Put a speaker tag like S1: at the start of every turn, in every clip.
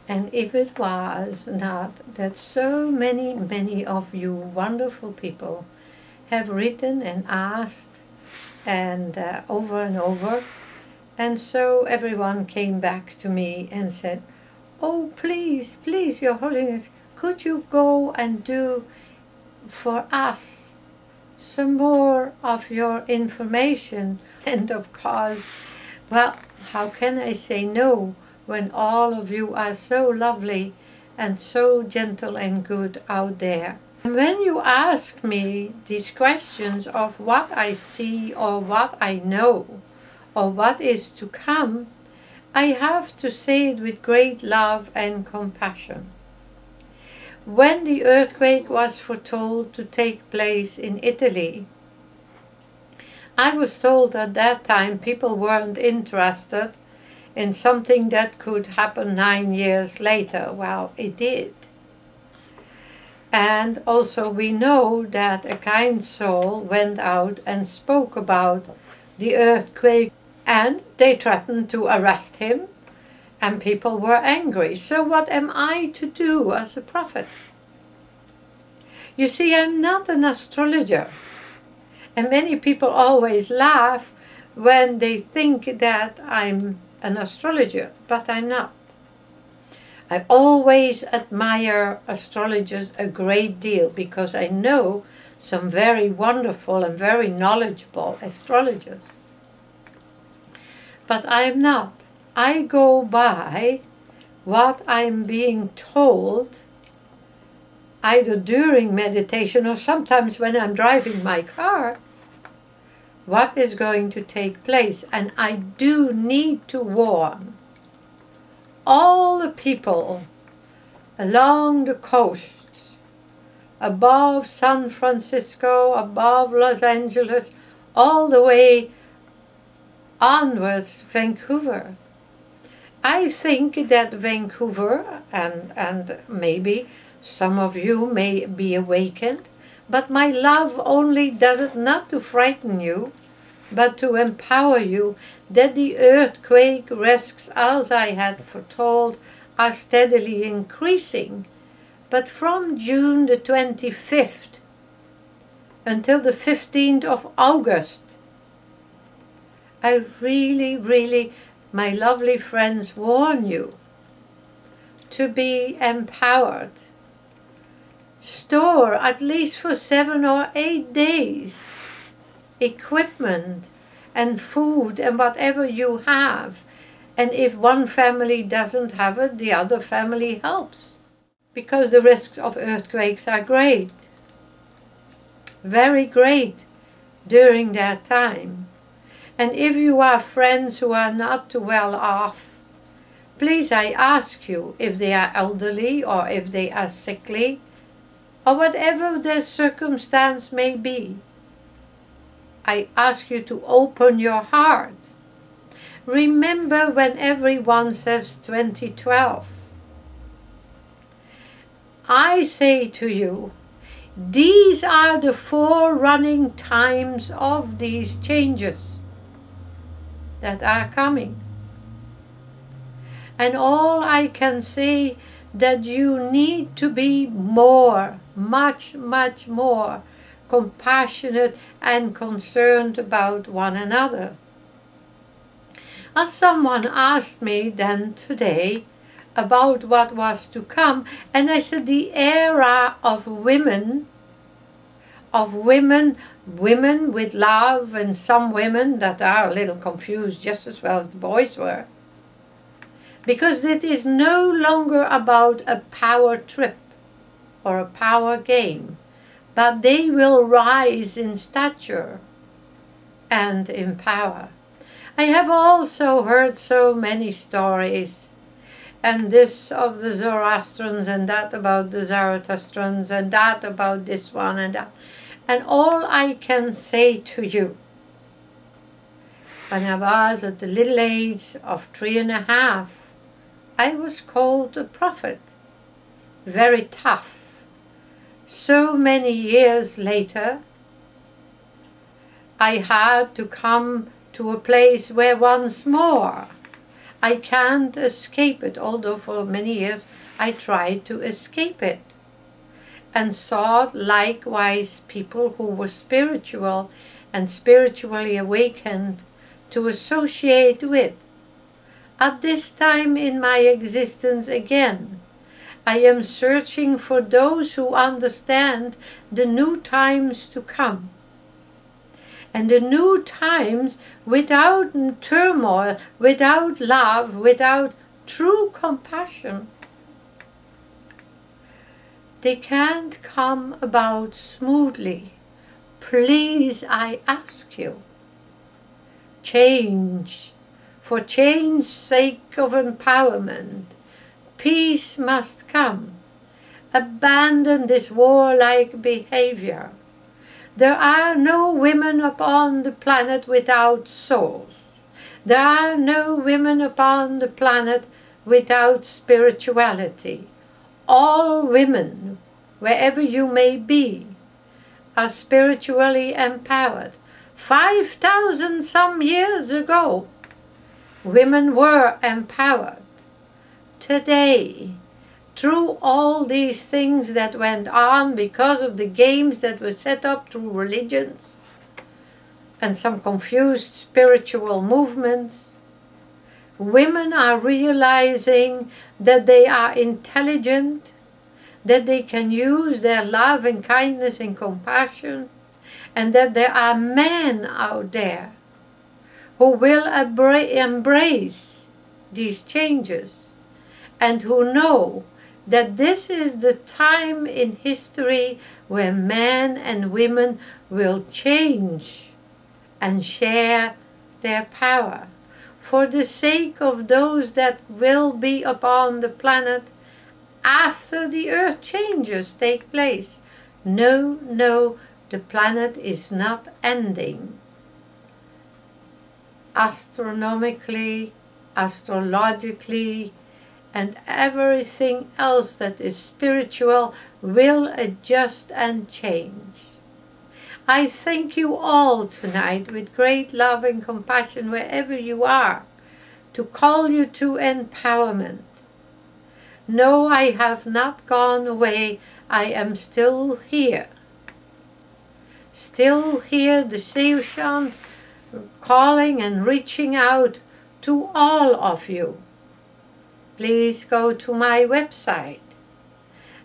S1: And if it was not that so many of you wonderful people have written and asked and over and over, and so everyone came back to me and said, "Oh, please, please, Your Holiness, could you go and do for us some more of your information?" And of course, well, how can I say no when all of you are so lovely and so gentle and good out there? And when you ask me these questions of what I see or what I know or what is to come, I have to say it with great love and compassion. When the earthquake was foretold to take place in Italy, I was told at that time people weren't interested in something that could happen 9 years later. Well, it did. And also we know that a kind soul went out and spoke about the earthquake, and they threatened to arrest him, and people were angry. So what am I to do as a prophet? You see, I'm not an astrologer. And many people always laugh when they think that I'm an astrologer, but I'm not. I always admire astrologers a great deal because I know some very wonderful and very knowledgeable astrologers. But I'm not. I go by what I'm being told either during meditation or sometimes when I'm driving my car, what is going to take place. And I do need to warn all the people along the coasts, above San Francisco, above Los Angeles, all the way onwards Vancouver. I think that Vancouver, and maybe some of you may be awakened, but my love only does it not to frighten you, but to empower you, that the earthquake risks, as I had foretold, are steadily increasing. But from June the 25th until the 15th of August, I really, my lovely friends, warn you to be empowered. Store, at least for 7 or 8 days, equipment and food and whatever you have. And if one family doesn't have it, the other family helps. Because the risks of earthquakes are great. Very great during that time. And if you are friends who are not too well off, please, I ask you, if they are elderly or if they are sickly, or whatever their circumstance may be, I ask you to open your heart. Remember when everyone says 2012. I say to you, these are the forerunning times of these changes that are coming. And all I can say, that you need to be more, much more compassionate and concerned about one another. As someone asked me then today about what was to come, and I said the era of women with love, and some women that are a little confused just as well as the boys were. Because it is no longer about a power trip or a power game, but they will rise in stature and in power. I have also heard so many stories, and this of the Zoroastrians, and that about the Zarathustrians, and that about this one and that. And all I can say to you, when I was at the little age of 3½, I was called a prophet, very tough. So many years later, I had to come to a place where once more I can't escape it, although for many years I tried to escape it, and sought likewise people who were spiritual and spiritually awakened to associate with. At this time in my existence again, I am searching for those who understand the new times to come. And the new times without turmoil, without love, without true compassion, they can't come about smoothly. Please, I ask you, change. For change's sake of empowerment, peace must come. Abandon this warlike behavior. There are no women upon the planet without souls. There are no women upon the planet without spirituality. All women, wherever you may be, are spiritually empowered. 5,000 some years ago, women were empowered. Today, through all these things that went on because of the games that were set up through religions and some confused spiritual movements, women are realizing that they are intelligent, that they can use their love and kindness and compassion, and that there are men out there who will embrace these changes and who know that this is the time in history where men and women will change and share their power for the sake of those that will be upon the planet after the earth changes take place. No, no, the planet is not ending. Astronomically, astrologically, and everything else that is spiritual will adjust and change. I thank you all tonight with great love and compassion wherever you are, to call you to empowerment. No, I have not gone away. I am still here. Still here, the Saoshyant, calling and reaching out to all of you. Please go to my website.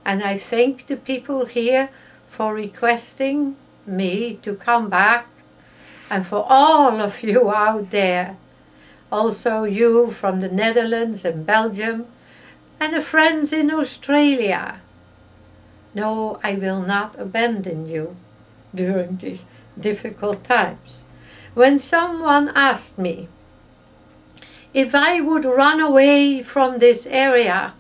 S1: And I thank the people here for requesting me to come back, and for all of you out there, also you from the Netherlands and Belgium, and the friends in Australia. No, I will not abandon you during these difficult times. When someone asked me if I would run away from this area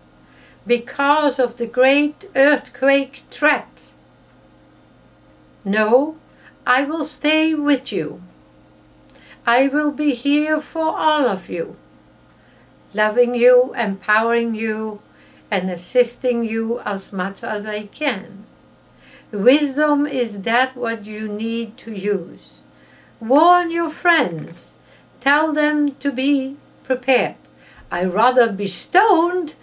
S1: because of the great earthquake threat, no, I will stay with you. I will be here for all of you, loving you, empowering you, and assisting you as much as I can. Wisdom is that what you need to use. Warn your friends. Tell them to be prepared. I'd rather be stoned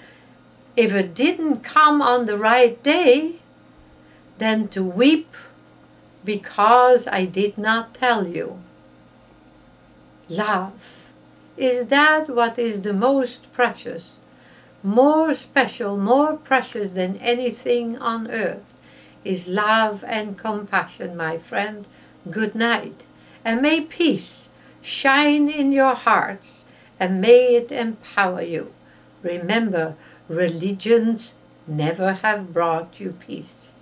S1: if it didn't come on the right day than to weep because I did not tell you. Love, is that what is the most precious, more special, more precious than anything on earth, is love and compassion, my friend. Good night, and may peace shine in your hearts, and may it empower you. Remember, religions never have brought you peace,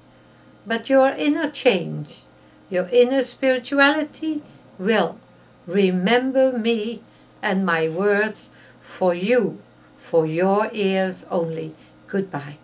S1: but your inner change, your inner spirituality will. Remember me and my words for you, for your ears only. Goodbye.